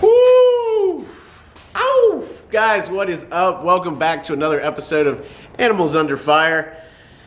Woo! Ow! Guys, what is up? Welcome back to another episode of Animals Under Fire.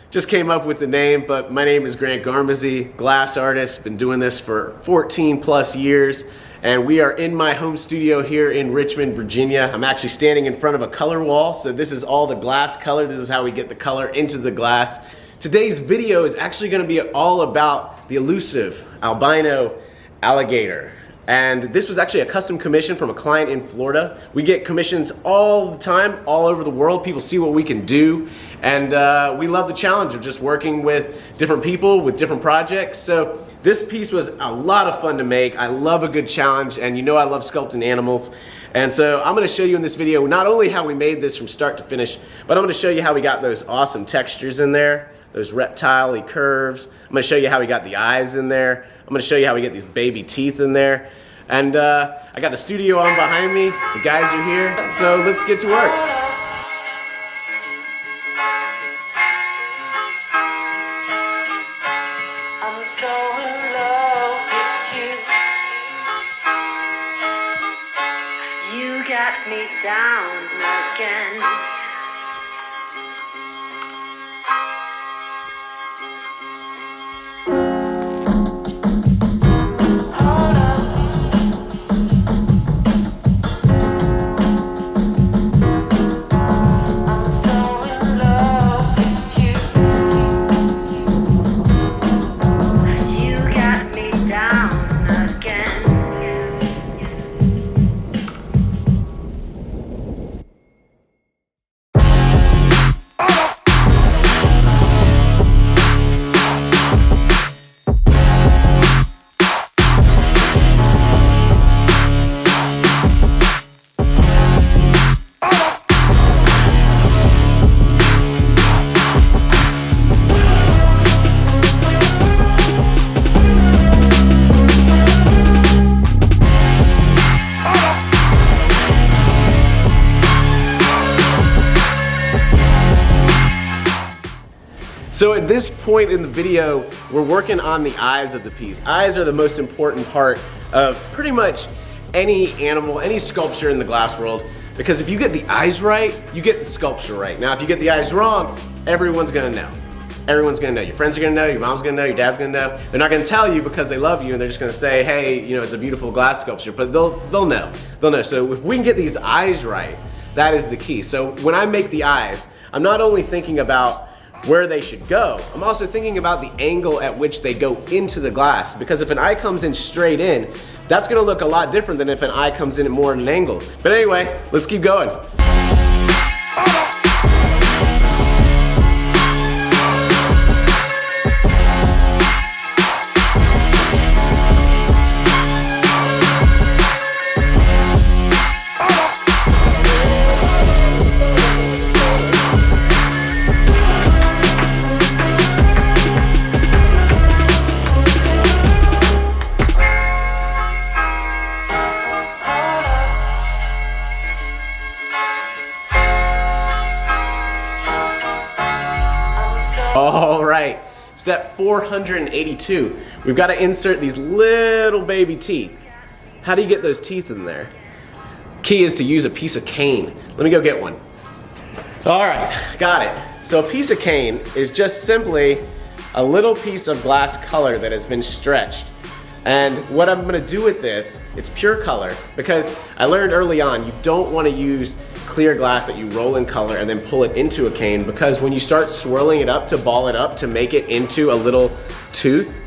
Just came up with the name, but my name is Garmezy, glass artist. Been doing this for 14 plus years, and we are in my home studio here in Richmond, Virginia. I'm actually standing in front of a color wall, so this is all the glass color. This is how we get the color into the glass. Today's video is actually going to be all about the elusive albino alligator. And this was actually a custom commission from a client in Florida. We get commissions all the time, all over the world. People see what we can do. And we love the challenge of just working with different people, with different projects. So this piece was a lot of fun to make. I love a good challenge, and you know I love sculpting animals. And so I'm gonna show you in this video not only how we made this from start to finish, but I'm gonna show you how we got those awesome textures in there, those reptile-y curves. I'm gonna show you how we got the eyes in there. I'm gonna show you how we get these baby teeth in there. And I got the studio on behind me. The guys are here, so let's get to work. I'm so in love with you. You got me down again. So at this point in the video, we're working on the eyes of the piece. Eyes are the most important part of pretty much any animal, any sculpture in the glass world, because if you get the eyes right, you get the sculpture right. Now, if you get the eyes wrong, everyone's gonna know. Everyone's gonna know. Your friends are gonna know, your mom's gonna know, your dad's gonna know. They're not gonna tell you because they love you and they're just gonna say, hey, you know, it's a beautiful glass sculpture, but they'll know. They'll know. So if we can get these eyes right, that is the key. So when I make the eyes, I'm not only thinking about where they should go, I'm also thinking about the angle at which they go into the glass, because if an eye comes in straight in, that's gonna look a lot different than if an eye comes in at more at an angle. But anyway, let's keep going. All right, step 482. We've got to insert these little baby teeth. How do you get those teeth in there? Key is to use a piece of cane. Let me go get one. All right, got it. So a piece of cane is just simply a little piece of glass color that has been stretched. And what I'm gonna do with this, it's pure color, because I learned early on, you don't wanna use clear glass that you roll in color and then pull it into a cane, because when you start swirling it up to ball it up to make it into a little tooth,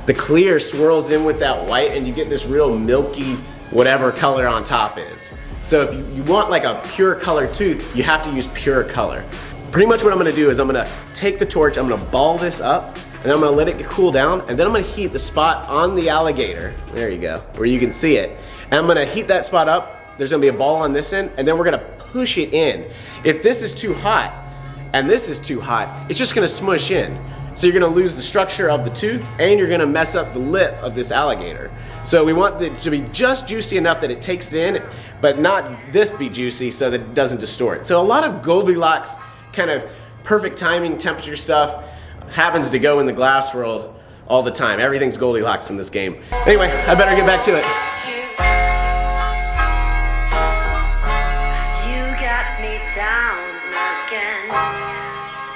the clear swirls in with that white and you get this real milky whatever color on top is. So if you want like a pure color tooth, you have to use pure color. Pretty much what I'm gonna do is I'm gonna take the torch, I'm gonna ball this up, and I'm gonna let it cool down, and then I'm gonna heat the spot on the alligator, there you go, where you can see it. And I'm gonna heat that spot up, there's gonna be a ball on this end, and then we're gonna push it in. If this is too hot, and this is too hot, it's just gonna smush in. So you're gonna lose the structure of the tooth, and you're gonna mess up the lip of this alligator. So we want it to be just juicy enough that it takes it in, but not this be juicy so that it doesn't distort. So a lot of Goldilocks kind of perfect timing temperature stuff happens to go in the glass world all the time. Everything's Goldilocks in this game. Anyway, I better get back to it.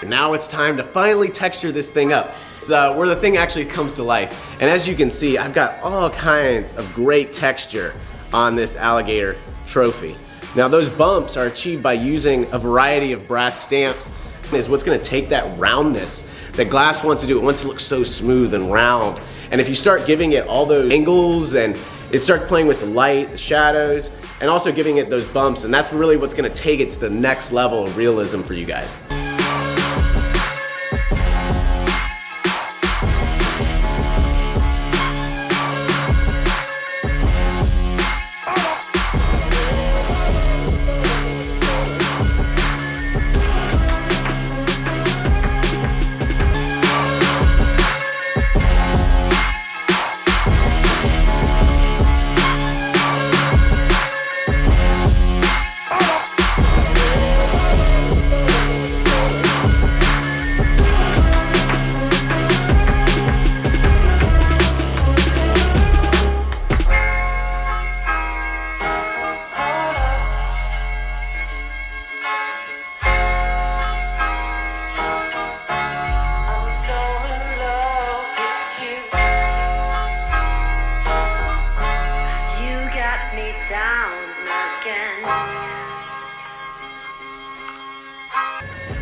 Now it's time to finally texture this thing up. It's where the thing actually comes to life. And as you can see, I've got all kinds of great texture on this alligator trophy. Now those bumps are achieved by using a variety of brass stamps. Is what's gonna take that roundness that glass wants to do. It wants to look so smooth and round. And if you start giving it all those angles and it starts playing with the light, the shadows, and also giving it those bumps, and that's really what's gonna take it to the next level of realism for you guys.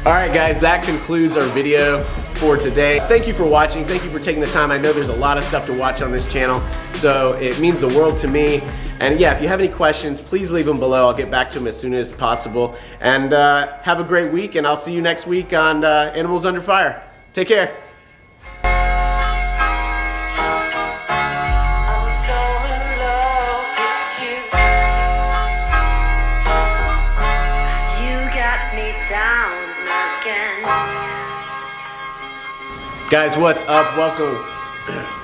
Alright guys, that concludes our video for today. Thank you for watching. Thank you for taking the time. I know there's a lot of stuff to watch on this channel, so it means the world to me. And yeah, if you have any questions, please leave them below. I'll get back to them as soon as possible. And have a great week, and I'll see you next week on Animals Under Fire. Take care. Guys, what's up? Welcome.